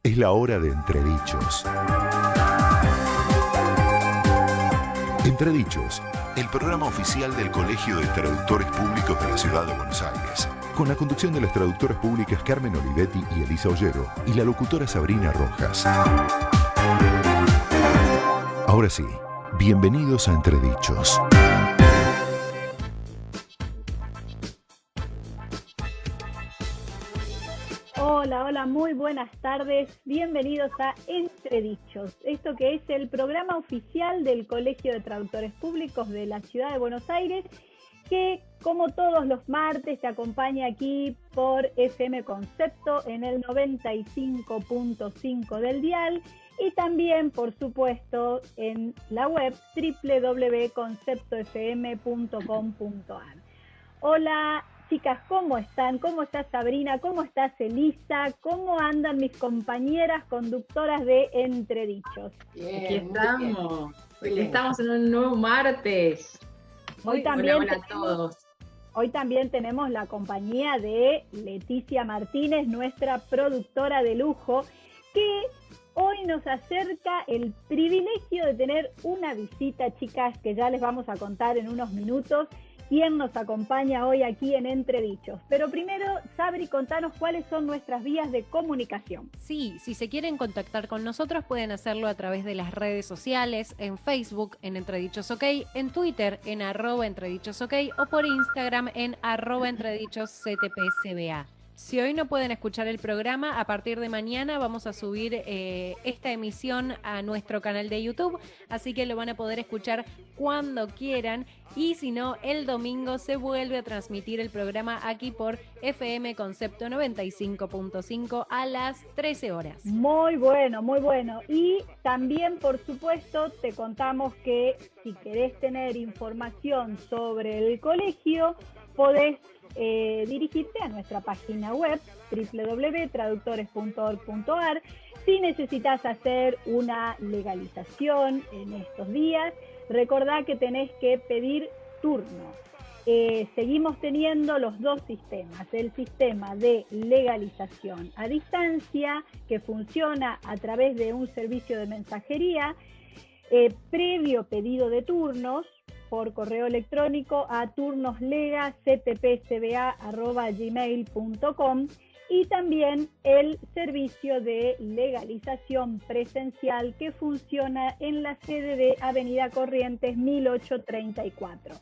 Es la hora de Entredichos. Entredichos, el programa oficial del Colegio de Traductores Públicos de la Ciudad de Buenos Aires. Con la conducción de las traductoras públicas Carmen Olivetti y Elisa Ollero y la locutora Sabrina Rojas. Ahora sí, bienvenidos a Entredichos. Hola, muy buenas tardes. Bienvenidos a Entredichos. Esto que es el programa oficial del Colegio de Traductores Públicos de la Ciudad de Buenos Aires, que como todos los martes te acompaña aquí por FM Concepto en el 95.5 del dial y también, por supuesto, en la web www.conceptofm.com.ar. Hola, chicas, ¿cómo están? ¿Cómo está Sabrina? ¿Cómo estás, Elisa? ¿Cómo andan mis compañeras conductoras de Entredichos? Bien, aquí estamos. Hoy estamos en un nuevo martes. Hola a todos. Hoy también tenemos la compañía de Leticia Martínez, nuestra productora de lujo, que hoy nos acerca el privilegio de tener una visita, chicas, que ya les vamos a contar en unos minutos quién nos acompaña hoy aquí en Entredichos. Pero primero, Sabri, contanos cuáles son nuestras vías de comunicación. Sí, si se quieren contactar con nosotros pueden hacerlo a través de las redes sociales, en Facebook en Entredichos OK, en Twitter en @entredichosok o por Instagram en @entredichosctpcba. Si hoy no pueden escuchar el programa, a partir de mañana vamos a subir esta emisión a nuestro canal de YouTube, así que lo van a poder escuchar cuando quieran, y si no, el domingo se vuelve a transmitir el programa aquí por FM Concepto 95.5 a las 13 horas. Muy bueno, muy bueno. Y también, por supuesto, te contamos que si querés tener información sobre el colegio, podés dirigirte a nuestra página web www.traductores.org.ar. Si necesitas hacer una legalización en estos días, recordá que tenés que pedir turno. Seguimos teniendo los dos sistemas, el sistema de legalización a distancia, que funciona a través de un servicio de mensajería, previo pedido de turnos por correo electrónico a turnoslega@gmail.com, y también el servicio de legalización presencial que funciona en la sede de Avenida Corrientes 1834.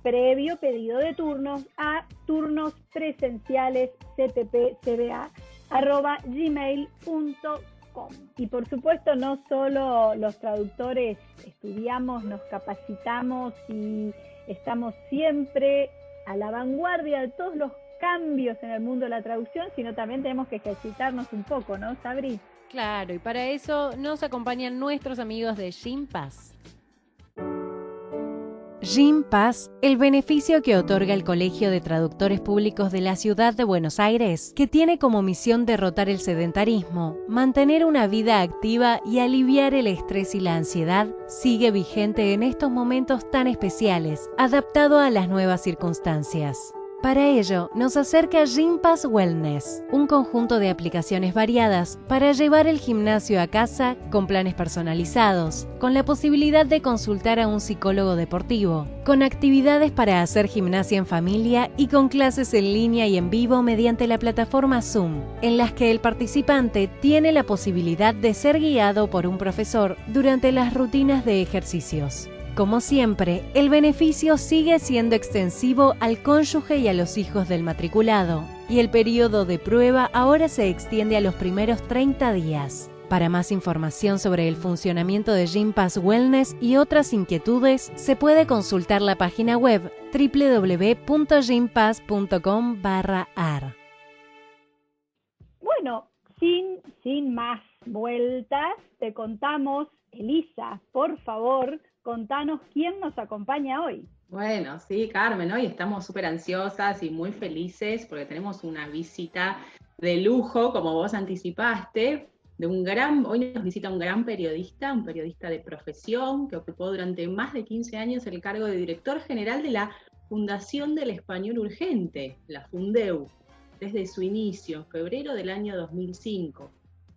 Previo pedido de turnos a turnospresenciales@gmail.com. Y por supuesto, no solo los traductores estudiamos, nos capacitamos y estamos siempre a la vanguardia de todos los cambios en el mundo de la traducción, sino también tenemos que ejercitarnos un poco, ¿no, Sabri? Claro, y para eso nos acompañan nuestros amigos de Gympass. Gympass, el beneficio que otorga el Colegio de Traductores Públicos de la Ciudad de Buenos Aires, que tiene como misión derrotar el sedentarismo, mantener una vida activa y aliviar el estrés y la ansiedad, sigue vigente en estos momentos tan especiales, adaptado a las nuevas circunstancias. Para ello, nos acerca Gympass Wellness, un conjunto de aplicaciones variadas para llevar el gimnasio a casa con planes personalizados, con la posibilidad de consultar a un psicólogo deportivo, con actividades para hacer gimnasia en familia y con clases en línea y en vivo mediante la plataforma Zoom, en las que el participante tiene la posibilidad de ser guiado por un profesor durante las rutinas de ejercicios. Como siempre, el beneficio sigue siendo extensivo al cónyuge y a los hijos del matriculado, y el periodo de prueba ahora se extiende a los primeros 30 días. Para más información sobre el funcionamiento de Gympass Wellness y otras inquietudes, se puede consultar la página web www.gympass.com/ar. Bueno, sin más vueltas, te contamos, Elisa, por favor, contanos quién nos acompaña hoy. Bueno, sí, Carmen, hoy estamos súper ansiosas y muy felices porque tenemos una visita de lujo, como vos anticipaste, hoy nos visita un gran periodista, un periodista de profesión que ocupó durante más de 15 años el cargo de director general de la Fundación del Español Urgente, la Fundeu, desde su inicio, en febrero del año 2005.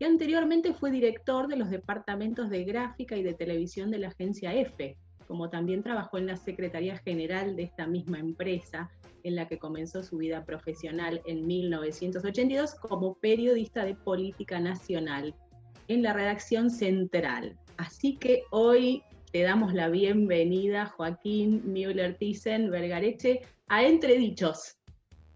y anteriormente fue director de los departamentos de gráfica y de televisión de la agencia EFE, como también trabajó en la Secretaría General de esta misma empresa, en la que comenzó su vida profesional en 1982 como periodista de política nacional en la redacción central. Así que hoy te damos la bienvenida, Joaquín Müller-Thyssen-Vergareche, a Entredichos.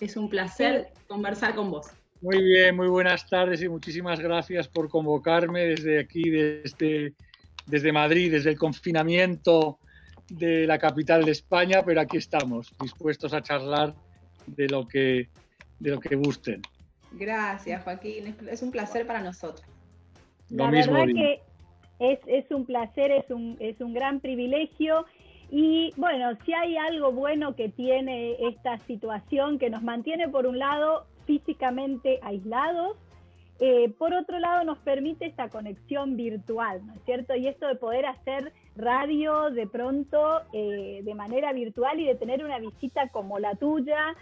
Es un placer conversar con vos. Muy bien, muy buenas tardes y muchísimas gracias por convocarme desde aquí, desde Madrid, desde el confinamiento de la capital de España, pero aquí estamos, dispuestos a charlar de lo que gusten. Gracias, Joaquín, es un placer para nosotros. La verdad que es un placer, es un gran privilegio. Y bueno, si hay algo bueno que tiene esta situación, que nos mantiene por un lado físicamente aislados, por otro lado nos permite esta conexión virtual, ¿no es cierto? Y esto de poder hacer radio de pronto de manera virtual y de tener una visita como la tuya,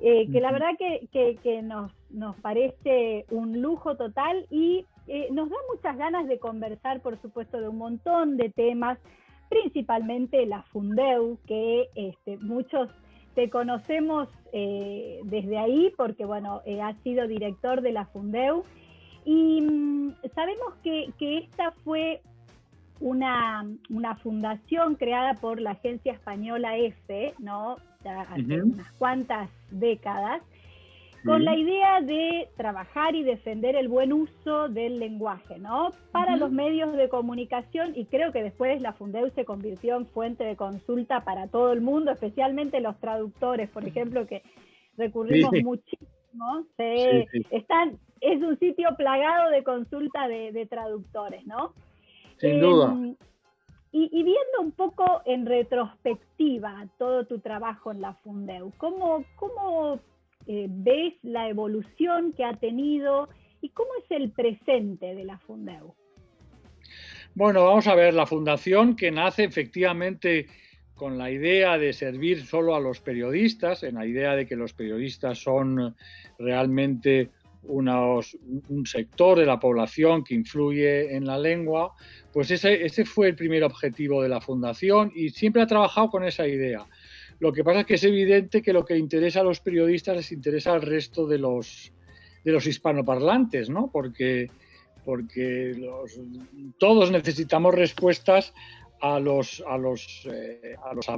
que la verdad que nos parece un lujo total y nos da muchas ganas de conversar, por supuesto, de un montón de temas, principalmente la Fundeu, que muchos te conocemos desde ahí, porque bueno, has sido director de la Fundeu, y sabemos que esta fue una fundación creada por la agencia española EFE, ¿no? Hace unas cuantas décadas, con la idea de trabajar y defender el buen uso del lenguaje, ¿no? Para los medios de comunicación, y creo que después la Fundeu se convirtió en fuente de consulta para todo el mundo, especialmente los traductores, por ejemplo, que recurrimos muchísimo. Es un sitio plagado de consulta de traductores, ¿no? Sin duda. Y viendo un poco en retrospectiva todo tu trabajo en la Fundeu, ¿cómo ves la evolución que ha tenido y cómo es el presente de la Fundeu? Bueno, vamos a ver, la fundación que nace efectivamente con la idea de servir solo a los periodistas, en la idea de que los periodistas son realmente un sector de la población que influye en la lengua, pues ese fue el primer objetivo de la fundación y siempre ha trabajado con esa idea. Lo que pasa es que es evidente que lo que interesa a los periodistas les interesa al resto de los hispanoparlantes, ¿no? Porque todos necesitamos respuestas a los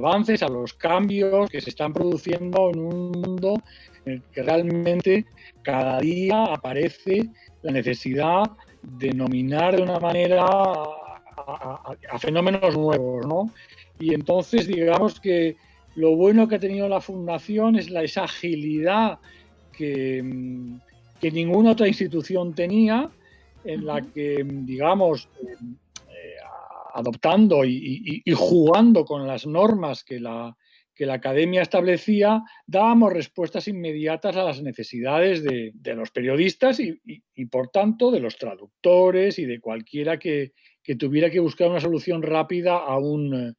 avances, a los cambios que se están produciendo en un mundo en el que realmente cada día aparece la necesidad de nominar de una manera a fenómenos nuevos, ¿no? Y entonces digamos que lo bueno que ha tenido la Fundación es esa agilidad que ninguna otra institución tenía, en la que, digamos, adoptando y jugando con las normas que la Academia establecía, dábamos respuestas inmediatas a las necesidades de los periodistas y, por tanto, de los traductores y de cualquiera que tuviera que buscar una solución rápida a un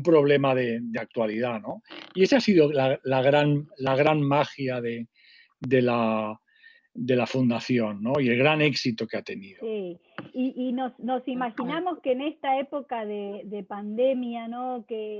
problema de actualidad, ¿no? Y esa ha sido la gran magia de la fundación, ¿no? Y el gran éxito que ha tenido. Sí, y nos imaginamos que en esta época de pandemia, ¿no? Que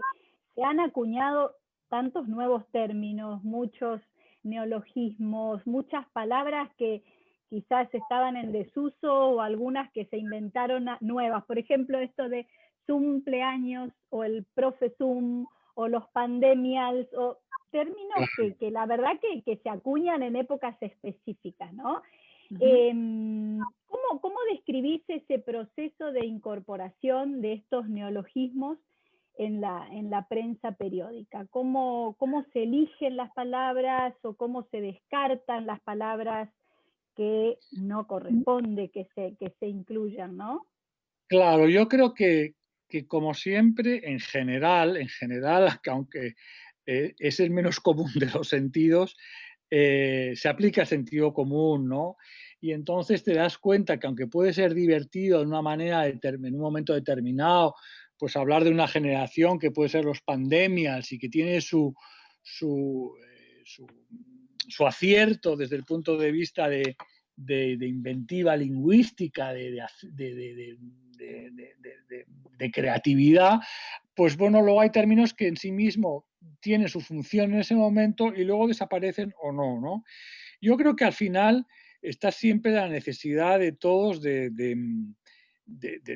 se han acuñado tantos nuevos términos, muchos neologismos, muchas palabras que quizás estaban en desuso o algunas que se inventaron nuevas. Por ejemplo, esto de cumpleaños o el profe Zoom o los pandemials o términos que la verdad que se acuñan en épocas específicas, ¿no? ¿Cómo describís ese proceso de incorporación de estos neologismos en la prensa periódica? ¿Cómo se eligen las palabras o cómo se descartan las palabras que no corresponde que se incluyan, ¿no? Claro, yo creo que como siempre, en general, aunque es el menos común de los sentidos, se aplica el sentido común, ¿no? Y entonces te das cuenta que aunque puede ser divertido de una manera, en un momento determinado, pues hablar de una generación que puede ser los pandemias y que tiene su acierto desde el punto de vista de de inventiva lingüística, de creatividad, pues bueno, luego hay términos que en sí mismo tienen su función en ese momento y luego desaparecen o no, ¿no? Yo creo que al final está siempre la necesidad de todos de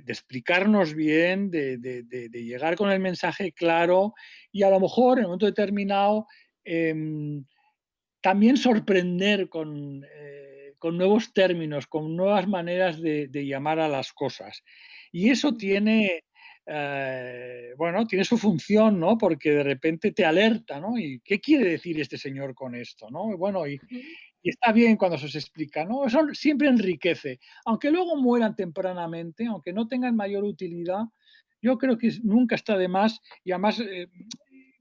explicarnos bien, de llegar con el mensaje claro y a lo mejor en un momento determinado también sorprender con nuevos términos, con nuevas maneras de llamar a las cosas. Y eso tiene, bueno, tiene su función, ¿no? Porque de repente te alerta, ¿no? ¿Y qué quiere decir este señor con esto, ¿no? Bueno, y está bien cuando se os explica, ¿no? Eso siempre enriquece. Aunque luego mueran tempranamente, aunque no tengan mayor utilidad, yo creo que nunca está de más y además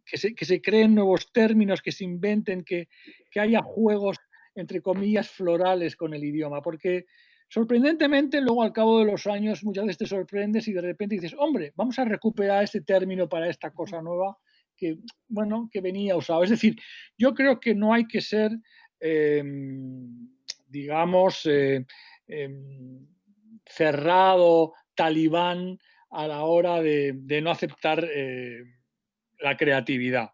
que se creen nuevos términos, que se inventen, que haya juegos, entre comillas, florales con el idioma, porque sorprendentemente luego al cabo de los años muchas veces te sorprendes y de repente dices, hombre, vamos a recuperar este término para esta cosa nueva que, bueno, que venía usado. Es decir, yo creo que no hay que ser, digamos, cerrado, talibán a la hora de no aceptar la creatividad.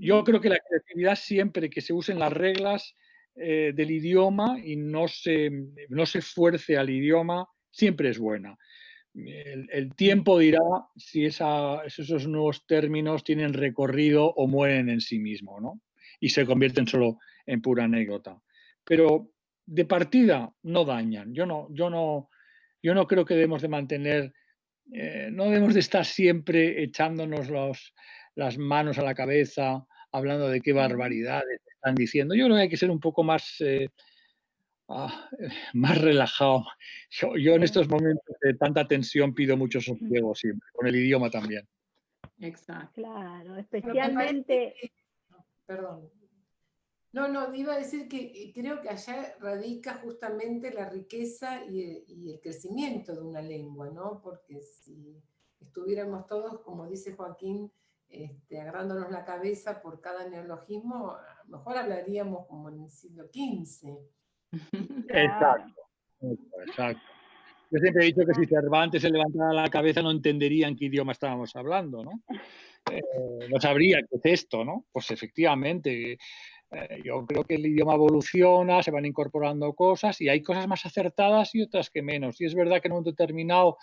Yo creo que la creatividad siempre que se usen las reglas del idioma y no se fuerce al idioma, siempre es buena. El tiempo dirá si esos nuevos términos tienen recorrido o mueren en sí mismos, ¿no? Y se convierten solo en pura anécdota. Pero de partida no dañan. Yo no creo que debemos de mantener, no debemos de estar siempre echándonos las manos a la cabeza, hablando de qué barbaridades están diciendo. Yo creo que hay que ser un poco más, más relajado. Yo en estos momentos de tanta tensión pido mucho sosiego siempre, con el idioma también. Exacto. Claro, especialmente... Perdón. No, iba a decir que creo que allá radica justamente la riqueza y el crecimiento de una lengua, ¿no? Porque si estuviéramos todos, como dice Joaquín, agarrándonos la cabeza por cada neologismo, a lo mejor hablaríamos como en el siglo XV. Exacto. Yo siempre he dicho que si Cervantes se levantara la cabeza no entendería en qué idioma estábamos hablando, ¿no? No sabría qué es esto, ¿no? Pues efectivamente, yo creo que el idioma evoluciona, se van incorporando cosas y hay cosas más acertadas y otras que menos. Y es verdad que en un determinado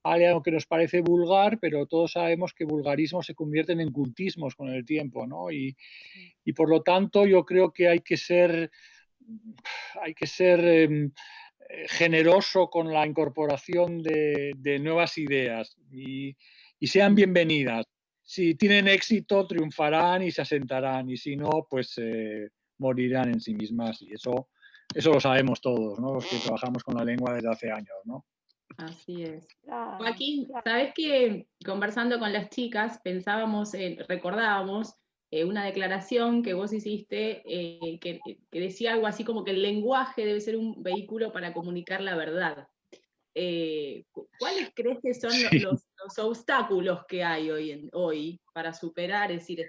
hay algo que nos parece vulgar, pero todos sabemos que vulgarismos se convierten en cultismos con el tiempo, ¿no? Y por lo tanto yo creo que hay que ser generoso con la incorporación de nuevas ideas y sean bienvenidas. Si tienen éxito, triunfarán y se asentarán, y si no, pues morirán en sí mismas. Y eso lo sabemos todos, ¿no? Los que trabajamos con la lengua desde hace años, ¿no? Así es. Joaquín, sabes que conversando con las chicas recordábamos una declaración que vos hiciste que decía algo así como que el lenguaje debe ser un vehículo para comunicar la verdad. ¿Cuáles crees que son los obstáculos que hay hoy para superar? Es decir,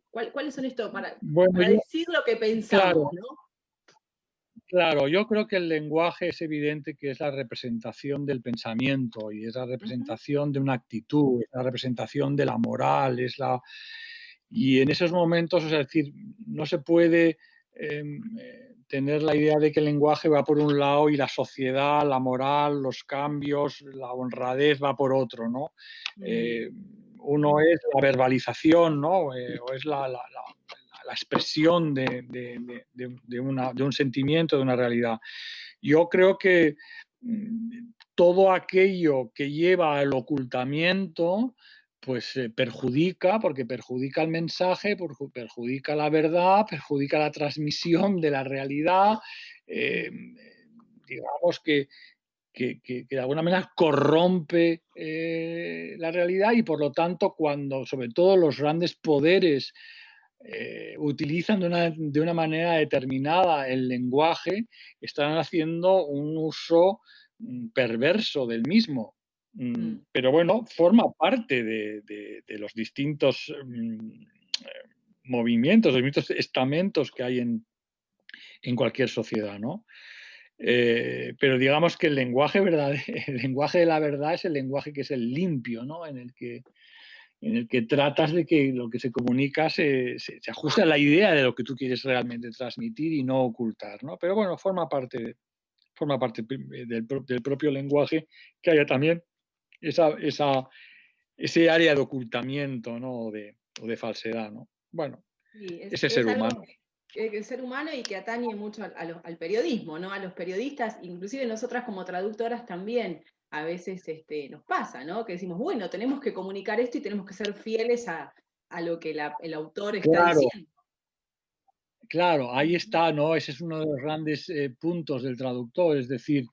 ¿cuáles son estos para decir lo que pensamos? Claro. ¿No? Claro, yo creo que el lenguaje es evidente que es la representación del pensamiento y es la representación de una actitud, es la representación de la moral, y en esos momentos, es decir, no se puede tener la idea de que el lenguaje va por un lado y la sociedad, la moral, los cambios, la honradez va por otro, ¿no? Uno es la verbalización, ¿no? O es la expresión de un sentimiento, de una realidad. Yo creo que todo aquello que lleva al ocultamiento pues perjudica, porque perjudica el mensaje, perjudica la verdad, perjudica la transmisión de la realidad, digamos que de alguna manera corrompe la realidad y por lo tanto cuando sobre todo los grandes poderes utilizan de una manera determinada el lenguaje, están haciendo un uso perverso del mismo. Pero bueno, forma parte de los distintos movimientos, los distintos estamentos que hay en cualquier sociedad, ¿no? Pero digamos que el lenguaje de la verdad es el lenguaje que es el limpio, ¿no? En el que tratas de que lo que se comunica se ajuste a la idea de lo que tú quieres realmente transmitir y no ocultar, ¿no? Pero bueno, forma parte del propio lenguaje que haya también ese área de ocultamiento, ¿no? o de falsedad, ¿no? Bueno, Sí, ese ser humano. El ser humano y que atañe mucho al periodismo, ¿no? A los periodistas, inclusive nosotras como traductoras también, a veces nos pasa, ¿no? Que decimos, bueno, tenemos que comunicar esto y tenemos que ser fieles a lo que el autor está diciendo. Claro, ahí está, ¿no? Ese es uno de los grandes puntos del traductor, es decir,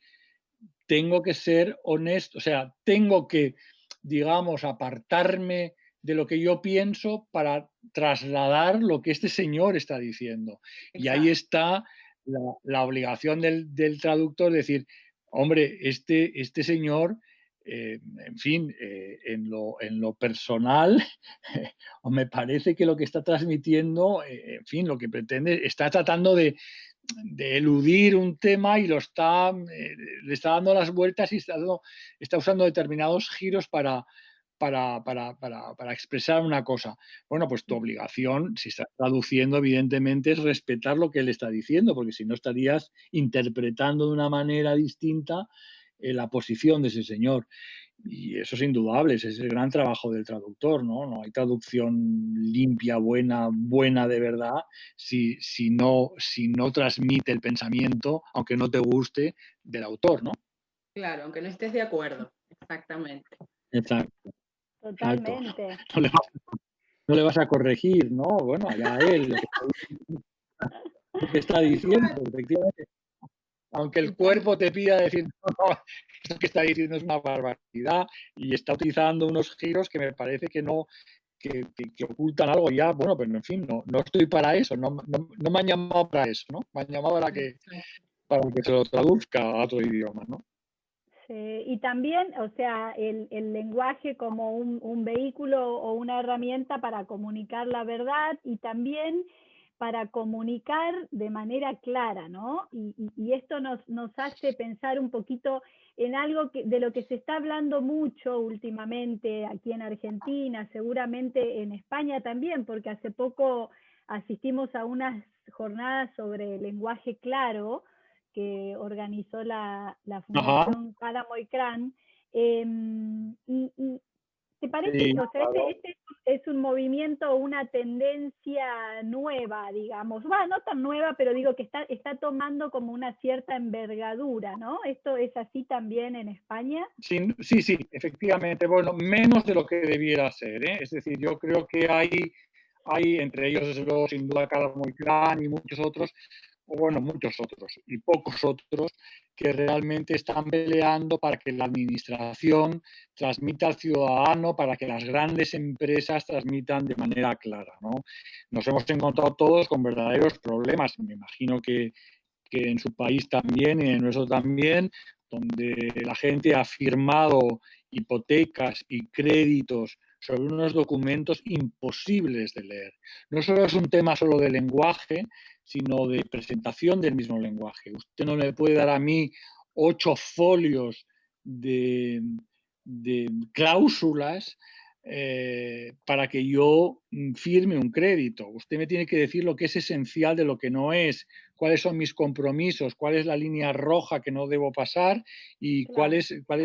tengo que ser honesto, o sea, tengo que, digamos, apartarme de lo que yo pienso para trasladar lo que este señor está diciendo. Exacto. Y ahí está la obligación del traductor de decir, hombre, este señor, en fin, en lo personal, me parece que lo que está transmitiendo, en fin, lo que pretende, está tratando de eludir un tema y le está dando las vueltas y está usando determinados giros para expresar una cosa. Bueno, pues tu obligación, si estás traduciendo, evidentemente, es respetar lo que él está diciendo, porque si no estarías interpretando de una manera distinta la posición de ese señor. Y eso es indudable, ese es el gran trabajo del traductor, ¿no? No hay traducción limpia, buena de verdad, si no transmite el pensamiento, aunque no te guste, del autor, ¿no? Claro, aunque no estés de acuerdo, exactamente. Exacto. Totalmente. Exacto. No le vas a corregir, ¿no? Bueno, allá él lo que está diciendo, efectivamente. Aunque el cuerpo te pida decir, no, esto que está diciendo es una barbaridad y está utilizando unos giros que me parece que no, que ocultan algo ya, bueno, pero en fin, no estoy para eso, no me han llamado para eso, ¿no? Me han llamado para que se lo traduzca a otro idioma, ¿no? Sí, y también, o sea, el lenguaje como un vehículo o una herramienta para comunicar la verdad y también para comunicar de manera clara, ¿no? Y esto nos hace pensar un poquito en algo de lo que se está hablando mucho últimamente aquí en Argentina, seguramente en España también, porque hace poco asistimos a unas jornadas sobre lenguaje claro que organizó la Fundación Páramo y Cran. Y ¿te parece? Sí, o sea, claro. Este es un movimiento, una tendencia nueva, digamos. Bueno, no tan nueva, pero digo que está tomando como una cierta envergadura, ¿no? ¿Esto es así también en España? Sí, efectivamente. Bueno, menos de lo que debiera ser, ¿eh? Es decir, yo creo que hay entre ellos, desde luego, sin duda, Páramo y Cran y muchos otros, y pocos otros, que realmente están peleando para que la administración transmita al ciudadano, para que las grandes empresas transmitan de manera clara, ¿no? Nos hemos encontrado todos con verdaderos problemas, me imagino que en su país también y en nuestro también, donde la gente ha firmado hipotecas y créditos sobre unos documentos imposibles de leer. No solo es un tema solo de lenguaje, sino de presentación del mismo lenguaje. Usted no me puede dar a mí 8 folios de cláusulas para que yo firme un crédito. Usted me tiene que decir lo que es esencial de lo que no es, cuáles son mis compromisos, cuál es la línea roja que no debo pasar y claro.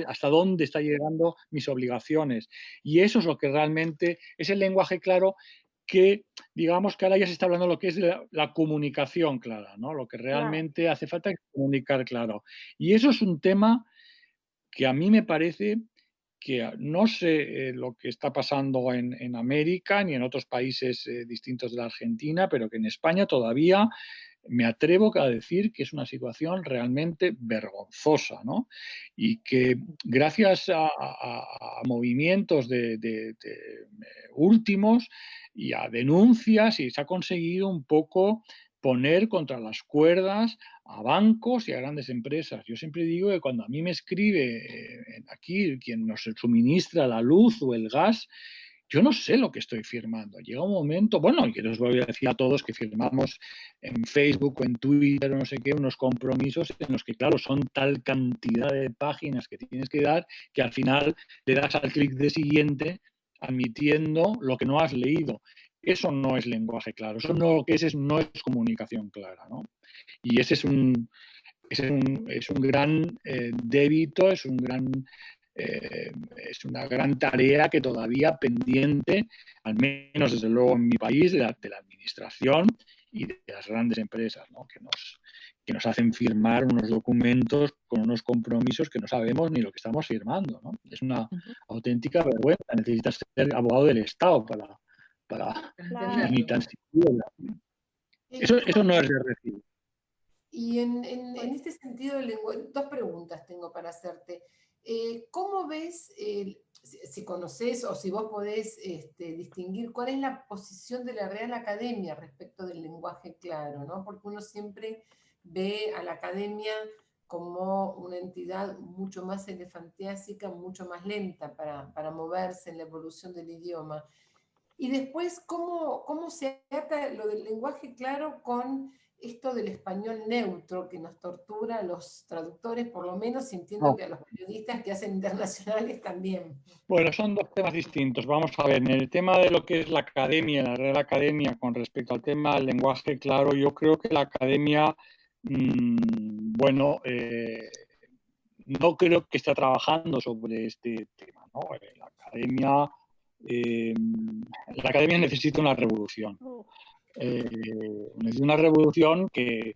Hasta dónde están llegando mis obligaciones. Y eso es lo que realmente es el lenguaje claro, que digamos que ahora ya se está hablando de lo que es la comunicación clara, ¿no? Lo que realmente hace falta es comunicar claro. Y eso es un tema que a mí me parece que no sé lo que está pasando en América ni en otros países distintos de la Argentina, pero que en España todavía me atrevo a decir que es una situación realmente vergonzosa, ¿no? Y que gracias a movimientos de últimos y a denuncias y se ha conseguido un poco poner contra las cuerdas a bancos y a grandes empresas. Yo siempre digo que cuando a mí me escribe aquí quien nos suministra la luz o el gas, yo no sé lo que estoy firmando. Llega un momento, bueno, y que os voy a decir a todos que firmamos en Facebook o en Twitter o no sé qué, unos compromisos en los que, claro, son tal cantidad de páginas que tienes que dar que al final le das al clic de siguiente admitiendo lo que no has leído. Eso no es lenguaje claro, eso no, lo que no es comunicación clara, ¿no? Y ese es un gran débito, es una gran tarea que todavía pendiente, al menos desde luego en mi país, de la administración y de las grandes empresas, ¿no? que nos hacen firmar unos documentos con unos compromisos que no sabemos ni lo que estamos firmando, ¿no? Es una auténtica vergüenza. Necesitas ser abogado del Estado para ni tan siquiera. Eso no es de recibo. Y en este sentido, dos preguntas tengo para hacerte. ¿Cómo ves, si conoces o si vos podés distinguir cuál es la posición de la Real Academia respecto del lenguaje claro, ¿no? Porque uno siempre ve a la academia como una entidad mucho más elefantiásica, mucho más lenta para moverse en la evolución del idioma. Y después, ¿cómo se ata lo del lenguaje claro con esto del español neutro que nos tortura a los traductores, por lo menos, y entiendo que a los periodistas que hacen internacionales también? Bueno, son dos temas distintos. Vamos a ver, en el tema de lo que es la academia, la Real Academia, con respecto al tema del lenguaje claro, yo creo que la academia, no creo que esté trabajando sobre este tema, ¿no? La academia necesita una revolución. Necesita una revolución que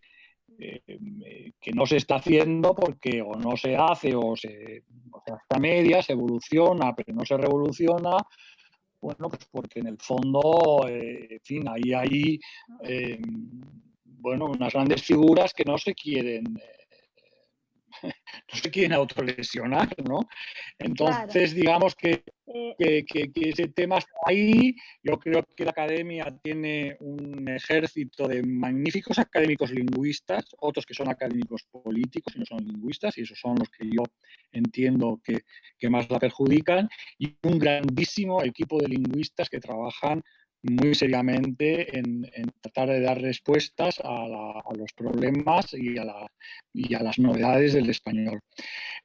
no se está haciendo porque o no se hace o se hace a medias, se evoluciona, pero no se revoluciona. Bueno, pues porque en el fondo, en fin, hay unas grandes figuras que no se quieren autolesionar, ¿no? Entonces, claro, digamos que ese tema está ahí. Yo creo que la academia tiene un ejército de magníficos académicos lingüistas, otros que son académicos políticos y no son lingüistas, y esos son los que yo entiendo que más la perjudican, y un grandísimo equipo de lingüistas que trabajan muy seriamente en tratar de dar respuestas a los problemas y a las novedades del español.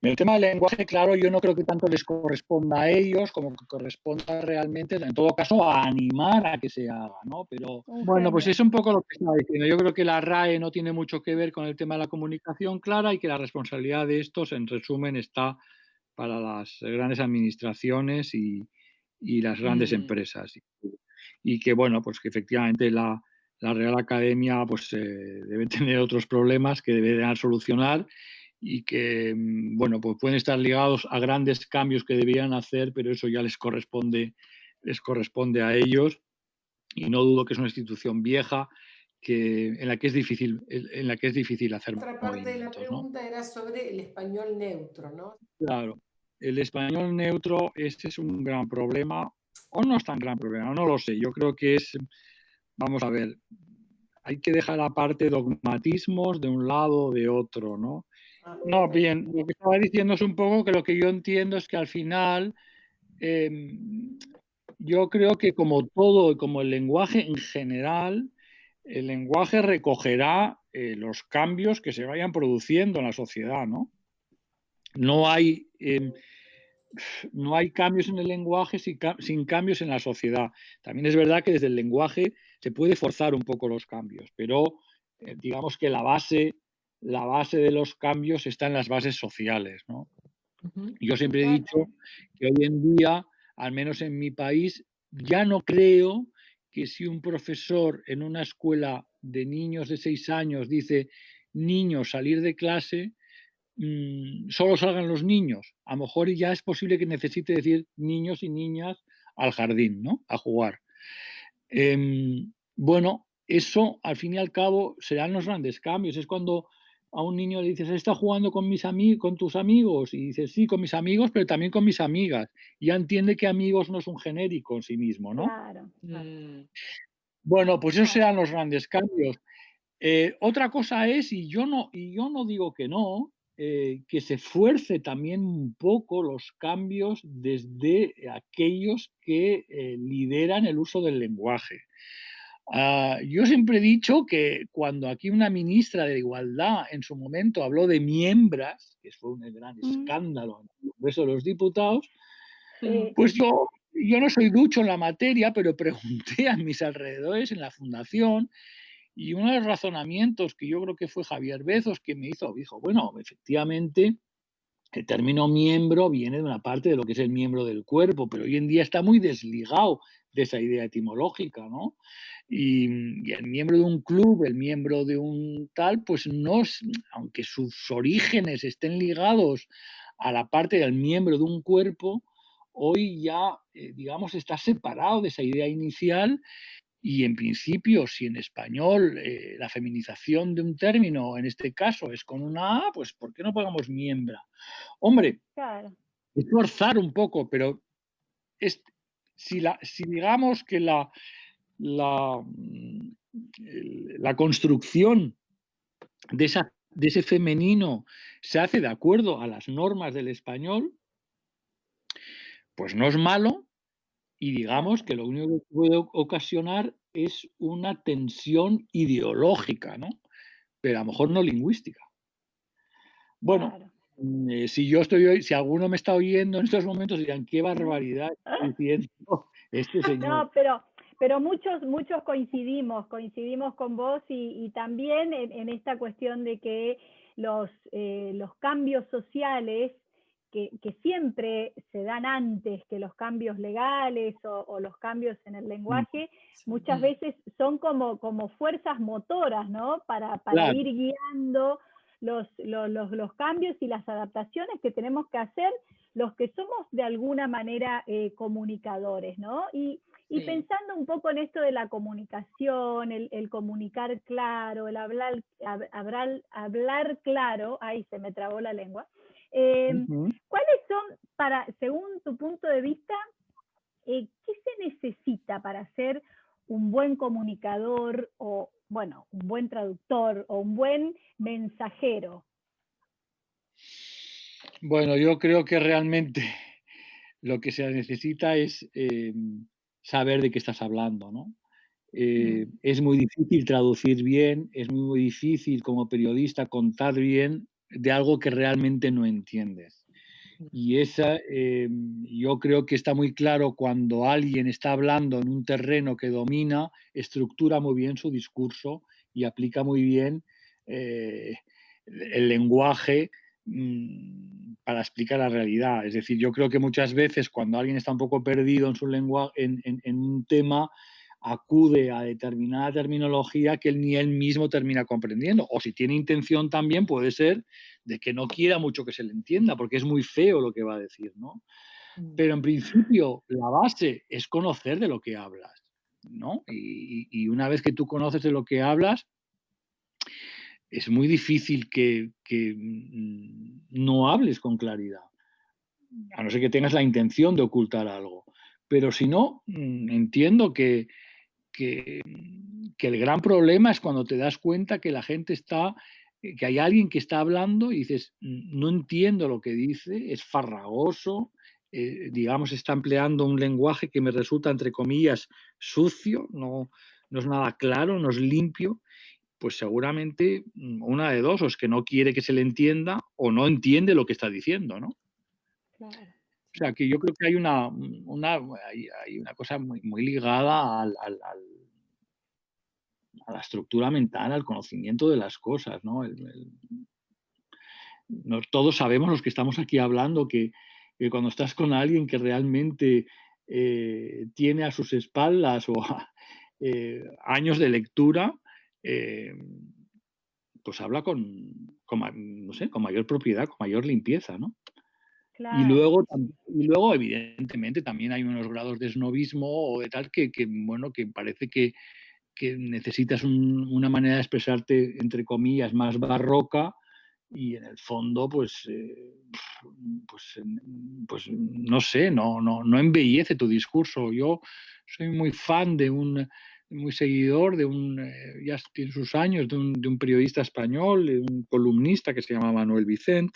En el tema del lenguaje, claro, yo no creo que tanto les corresponda a ellos como que corresponda realmente, en todo caso, a animar a que se haga, ¿no? Pero bueno, pues es un poco lo que estaba diciendo. Yo creo que la RAE no tiene mucho que ver con el tema de la comunicación clara y que la responsabilidad de estos, en resumen, está para las grandes administraciones y las grandes empresas. Y que, bueno, pues que efectivamente la Real Academia pues debe tener otros problemas que deberán solucionar y que, bueno, pues pueden estar ligados a grandes cambios que deberían hacer, pero eso ya les corresponde a ellos, y no dudo que es una institución vieja en la que es difícil hacer movimientos. Otra parte de la pregunta, ¿no?, era sobre el español neutro, ¿no? Claro, el español neutro, este es un gran problema, o no es tan gran problema, no lo sé. Yo creo que vamos a ver, hay que dejar aparte dogmatismos de un lado o de otro, ¿no? No, bien, lo que estaba diciendo es un poco que lo que yo entiendo es que al final yo creo que como todo, como el lenguaje en general, el lenguaje recogerá los cambios que se vayan produciendo en la sociedad, ¿no? No hay cambios en el lenguaje sin cambios en la sociedad. También es verdad que desde el lenguaje se puede forzar un poco los cambios, pero digamos que la base de los cambios está en las bases sociales, ¿no? Yo siempre he dicho que hoy en día, al menos en mi país, ya no creo que si un profesor en una escuela de niños de 6 años dice niños salir de clase, solo salgan los niños. A lo mejor ya es posible que necesite decir niños y niñas al jardín, ¿no? A jugar. Bueno, eso al fin y al cabo serán los grandes cambios. Es cuando a un niño le dices, ¿estás jugando con tus amigos? Y dices, sí, con mis amigos, pero también con mis amigas. Y ya entiende que amigos no es un genérico en sí mismo, ¿no? Claro. Bueno, pues esos serán los grandes cambios. Otra cosa es, y yo no digo que no, que se fuerce también un poco los cambios desde aquellos que lideran el uso del lenguaje. Yo siempre he dicho que cuando aquí una ministra de Igualdad en su momento habló de miembras, que fue un gran escándalo en el Congreso de los Diputados, pues yo no soy ducho en la materia, pero pregunté a mis alrededores en la fundación, y uno de los razonamientos que yo creo que fue Javier Bezos que me dijo, bueno, efectivamente, el término miembro viene de una parte de lo que es el miembro del cuerpo, pero hoy en día está muy desligado de esa idea etimológica, ¿no? Y el miembro de un club, el miembro de un tal, pues no, aunque sus orígenes estén ligados a la parte del miembro de un cuerpo, hoy ya, digamos, está separado de esa idea inicial. Y en principio, si en español la feminización de un término, en este caso, es con una A, pues ¿por qué no pongamos miembra? Hombre, Claro. es forzar un poco, pero si digamos que la construcción de ese femenino se hace de acuerdo a las normas del español, pues no es malo. Y digamos que lo único que puede ocasionar es una tensión ideológica, ¿no? Pero a lo mejor no lingüística. Bueno, claro. Si alguno me está oyendo en estos momentos, dirán, qué barbaridad está diciendo este señor. No, pero muchos coincidimos con vos y también en esta cuestión de que los cambios sociales que siempre se dan antes que los cambios legales o los cambios en el lenguaje, muchas veces son como fuerzas motoras, ¿no? Para claro. Ir guiando los cambios y las adaptaciones que tenemos que hacer los que somos de alguna manera comunicadores, ¿no? Y pensando un poco en esto de la comunicación, el comunicar claro, el hablar claro, ahí se me trabó la lengua. ¿Cuáles son, según tu punto de vista, qué se necesita para ser un buen comunicador o, bueno, un buen traductor o un buen mensajero? Bueno, yo creo que realmente lo que se necesita es saber de qué estás hablando, ¿no? Es muy difícil traducir bien, es muy difícil como periodista contar bien de algo que realmente no entiendes. Y yo creo que está muy claro cuando alguien está hablando en un terreno que domina, estructura muy bien su discurso y aplica muy bien el lenguaje para explicar la realidad. Es decir, yo creo que muchas veces cuando alguien está un poco perdido en su lenguaje, en un tema, acude a determinada terminología que ni él mismo termina comprendiendo. O si tiene intención también puede ser de que no quiera mucho que se le entienda, porque es muy feo lo que va a decir, ¿no? Pero en principio la base es conocer de lo que hablas, ¿no? Y una vez que tú conoces de lo que hablas, es muy difícil que no hables con claridad, a no ser que tengas la intención de ocultar algo. Pero si no, entiendo que el gran problema es cuando te das cuenta que la gente que hay alguien que está hablando y dices, no entiendo lo que dice, es farragoso, digamos, está empleando un lenguaje que me resulta, entre comillas, sucio, no es nada claro, no es limpio. Pues seguramente una de dos, o es que no quiere que se le entienda o no entiende lo que está diciendo, ¿no? Claro. O sea, que yo creo que hay una cosa muy ligada a la estructura mental, al conocimiento de las cosas, ¿no? Todos sabemos, los que estamos aquí hablando, que cuando estás con alguien que realmente tiene a sus espaldas años de lectura, pues habla con mayor propiedad, con mayor limpieza, ¿no? Claro. Y luego, evidentemente, también hay unos grados de snobismo o de tal que parece que necesitas una manera de expresarte, entre comillas, más barroca, y en el fondo, pues no sé, no embellece tu discurso. Yo soy muy fan de muy seguidor de ya tiene sus años, de un periodista español, de un columnista que se llama Manuel Vicent,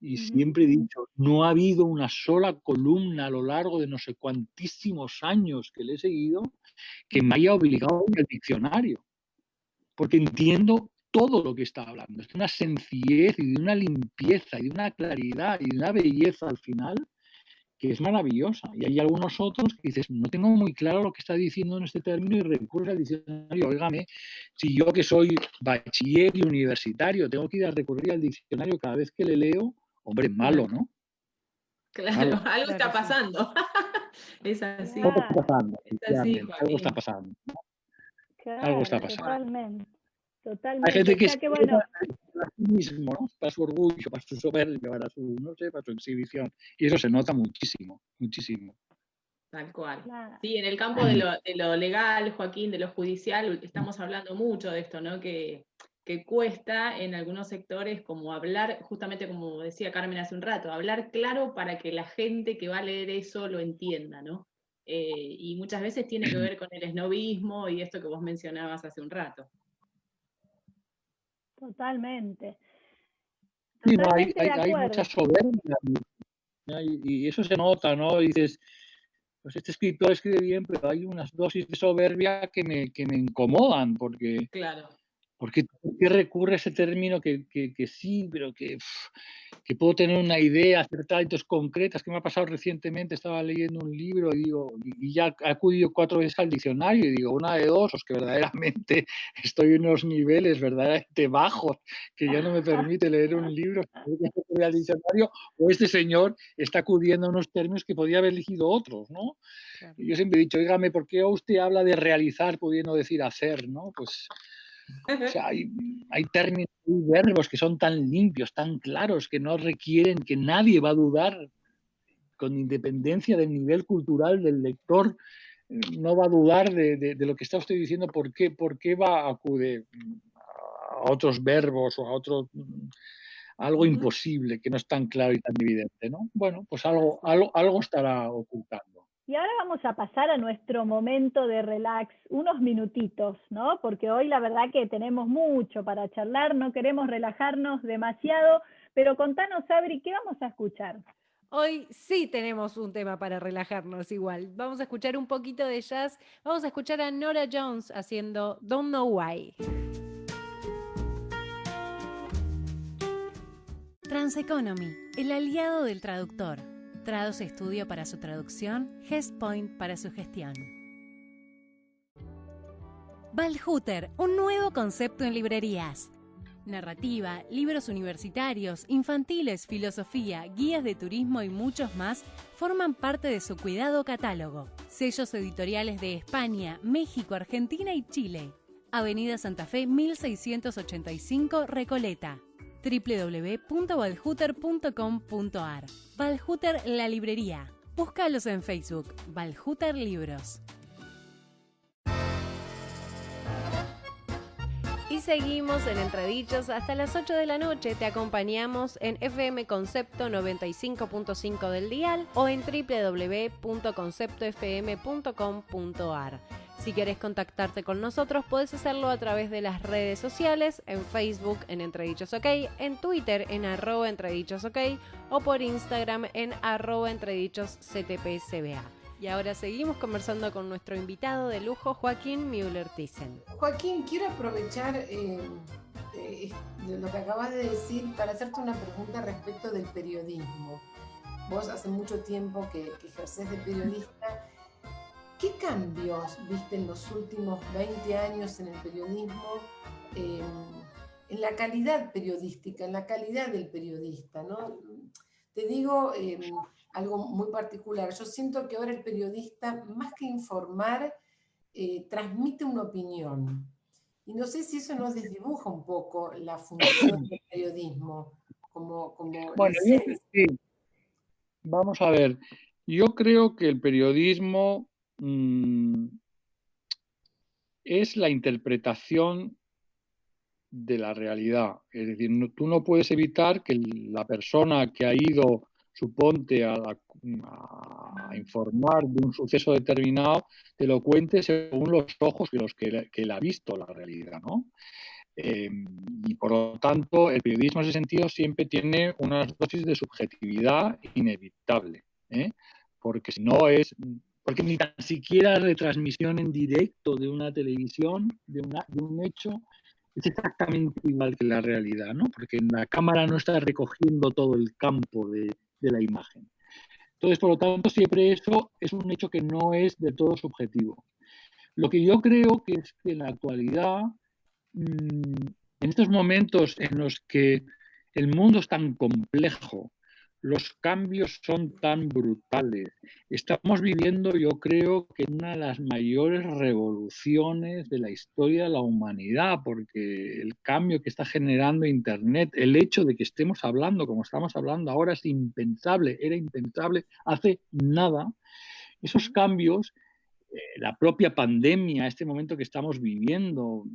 y siempre he dicho, no ha habido una sola columna a lo largo de no sé cuantísimos años que le he seguido que me haya obligado al diccionario, porque entiendo todo lo que está hablando. Es de una sencillez y de una limpieza y de una claridad y de una belleza al final que es maravillosa. Y hay algunos otros que dices, no tengo muy claro lo que está diciendo en este término y recurres al diccionario. Óigame, si yo que soy bachiller y universitario tengo que ir a recurrir al diccionario cada vez que le leo, hombre, malo, ¿no? Claro, malo. Algo está pasando. Es así. Algo está pasando. Es así, algo está pasando. Claro, algo está pasando. Totalmente. Hay gente que o sea, bueno, para sí mismo, ¿no? Para su orgullo, para su soberbia, para su, no sé, para su exhibición. Y eso se nota muchísimo, muchísimo. Tal cual. Claro. Sí, en el campo de lo legal, Joaquín, de lo judicial, estamos hablando mucho de esto, ¿no? Que cuesta en algunos sectores como hablar, justamente como decía Carmen hace un rato, hablar claro para que la gente que va a leer eso lo entienda, ¿no? Y muchas veces tiene que ver con el esnobismo y esto que vos mencionabas hace un rato. Totalmente. Sí, no, hay mucha soberbia y eso se nota, ¿no? Dices, pues este escritor escribe bien, pero hay unas dosis de soberbia que me incomodan, porque, claro. ¿por qué recurre a ese término que sí, pero que puedo tener una idea, acertar hitos concretas? Que me ha pasado recientemente, estaba leyendo un libro y ya he acudido 4 veces al diccionario y digo, una de dos, o es que verdaderamente estoy en unos niveles verdaderamente bajos que ya no me permite leer un libro al diccionario, o este señor está acudiendo a unos términos que podía haber elegido otros, ¿no? Claro. Y yo siempre he dicho, dígame, ¿por qué usted habla de realizar pudiendo decir hacer, ¿no? Pues o sea, hay términos y verbos que son tan limpios, tan claros, que no requieren, que nadie va a dudar, con independencia del nivel cultural del lector, no va a dudar de lo que está usted diciendo, por qué va a acudir a otros verbos o a otro algo imposible, que no es tan claro y tan evidente, ¿no? Bueno, pues algo estará ocultando. Y ahora vamos a pasar a nuestro momento de relax, unos minutitos, ¿no? Porque hoy la verdad que tenemos mucho para charlar, no queremos relajarnos demasiado, pero contanos, Sabri, ¿qué vamos a escuchar? Hoy sí tenemos un tema para relajarnos igual. Vamos a escuchar un poquito de jazz. Vamos a escuchar a Nora Jones haciendo Don't Know Why. Transeconomy, el aliado del traductor. Trados Estudio para su traducción, GestPoint para su gestión. Waldhüter, un nuevo concepto en librerías. Narrativa, libros universitarios, infantiles, filosofía, guías de turismo y muchos más forman parte de su cuidado catálogo. Sellos editoriales de España, México, Argentina y Chile. Avenida Santa Fe 1685, Recoleta. www.waldhüter.com.ar. Waldhüter la librería. Búscalos en Facebook, Waldhüter Libros. Y seguimos en Entredichos hasta las 8 de la noche. Te acompañamos en FM Concepto 95.5 del dial o en www.conceptofm.com.ar. Si querés contactarte con nosotros, podés hacerlo a través de las redes sociales, en Facebook en Entredichos OK, en Twitter en @entredichosok o por Instagram en @entredichosctpcba. Y ahora seguimos conversando con nuestro invitado de lujo, Joaquín Müller-Thyssen. Joaquín, quiero aprovechar lo que acabas de decir para hacerte una pregunta respecto del periodismo. Vos hace mucho tiempo que ejercés de periodista. ¿Qué cambios viste en los últimos 20 años en el periodismo, en la calidad periodística, en la calidad del periodista, ¿no? Te digo algo muy particular. Yo siento que ahora el periodista, más que informar, transmite una opinión. Y no sé si eso nos desdibuja un poco la función del periodismo. Bueno, sí. Vamos a ver. Yo creo que el periodismo es la interpretación de la realidad. Es decir, tú no puedes evitar que la persona que ha ido suponte a informar de un suceso determinado, te lo cuente según los ojos de los que él ha visto la realidad, ¿no? Y por lo tanto, el periodismo en ese sentido siempre tiene unas dosis de subjetividad inevitable, ¿eh? Porque si no es, porque ni tan siquiera retransmisión en directo de una televisión, de un hecho, es exactamente igual que la realidad, ¿no? Porque la cámara no está recogiendo todo el campo de la imagen. Entonces, por lo tanto, siempre eso es un hecho que no es de todo subjetivo. Lo que yo creo que es que en la actualidad, en estos momentos en los que el mundo es tan complejo, los cambios son tan brutales, estamos viviendo, yo creo, que una de las mayores revoluciones de la historia de la humanidad, porque el cambio que está generando Internet, el hecho de que estemos hablando como estamos hablando ahora es impensable, era impensable hace nada. Esos cambios, la propia pandemia, este momento que estamos viviendo,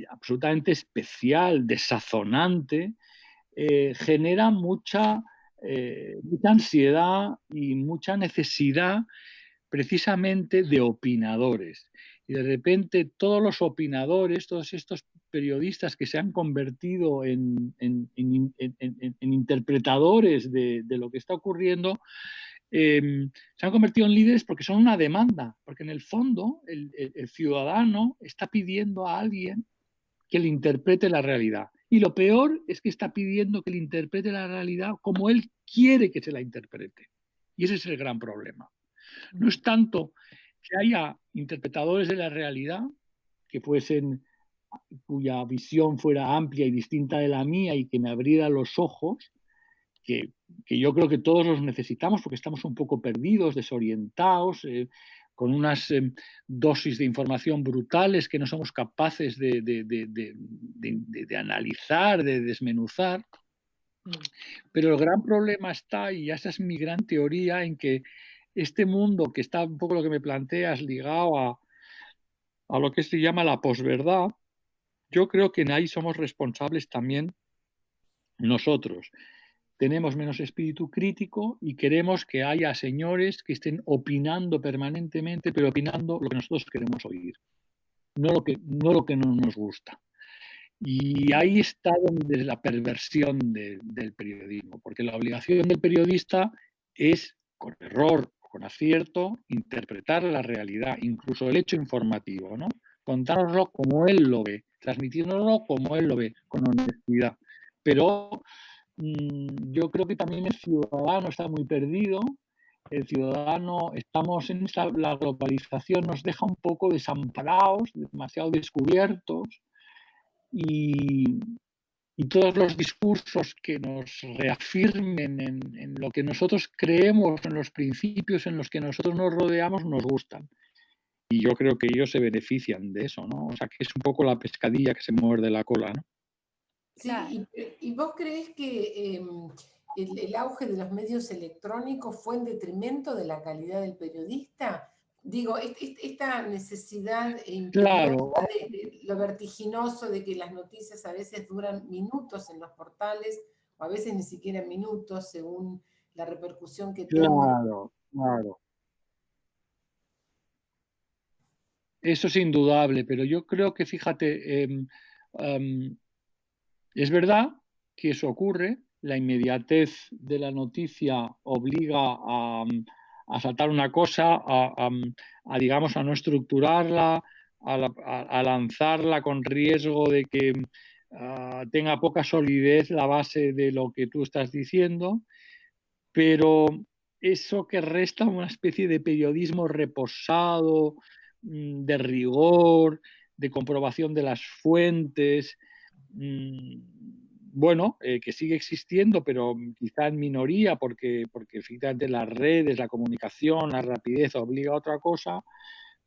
absolutamente especial, desazonante, genera mucha ansiedad y mucha necesidad precisamente de opinadores. Y de repente todos los opinadores, todos estos periodistas que se han convertido en interpretadores de lo que está ocurriendo, se han convertido en líderes porque son una demanda, porque en el fondo el ciudadano está pidiendo a alguien que le interprete la realidad. Y lo peor es que está pidiendo que le interprete la realidad como él quiere que se la interprete. Y ese es el gran problema. No es tanto que haya interpretadores de la realidad que cuya visión fuera amplia y distinta de la mía y que me abriera los ojos, que yo creo que todos los necesitamos porque estamos un poco perdidos, desorientados, con unas dosis de información brutales que no somos capaces de analizar, de desmenuzar. Pero el gran problema está, y esa es mi gran teoría, en que este mundo, que está un poco lo que me planteas, ligado a lo que se llama la posverdad, yo creo que en ahí somos responsables también nosotros. Tenemos menos espíritu crítico y queremos que haya señores que estén opinando permanentemente, pero opinando lo que nosotros queremos oír, no lo que no nos gusta. Y ahí está donde la perversión del periodismo, porque la obligación del periodista es, con error o con acierto, interpretar la realidad, incluso el hecho informativo, ¿no? Contárnoslo como él lo ve, transmitiéndolo como él lo ve, con honestidad. Pero yo creo que también el ciudadano está muy perdido. El ciudadano, estamos en la globalización, nos deja un poco desamparados, demasiado descubiertos, y todos los discursos que nos reafirmen en lo que nosotros creemos, en los principios en los que nosotros nos rodeamos, nos gustan. Y yo creo que ellos se benefician de eso, ¿no? O sea, que es un poco la pescadilla que se muerde la cola, ¿no? Sí, ¿y vos creés que el auge de los medios electrónicos fue en detrimento de la calidad del periodista? Digo, esta necesidad claro, de lo vertiginoso de que las noticias a veces duran minutos en los portales, o a veces ni siquiera minutos, según la repercusión que tiene. Claro. Eso es indudable, pero yo creo que, fíjate, es verdad que eso ocurre, la inmediatez de la noticia obliga a saltar una cosa, digamos, a no estructurarla, a lanzarla con riesgo de que tenga poca solidez la base de lo que tú estás diciendo, pero eso que resta una especie de periodismo reposado, de rigor, de comprobación de las fuentes, bueno, que sigue existiendo, pero quizá en minoría, porque fíjate, las redes, la comunicación, la rapidez obliga a otra cosa,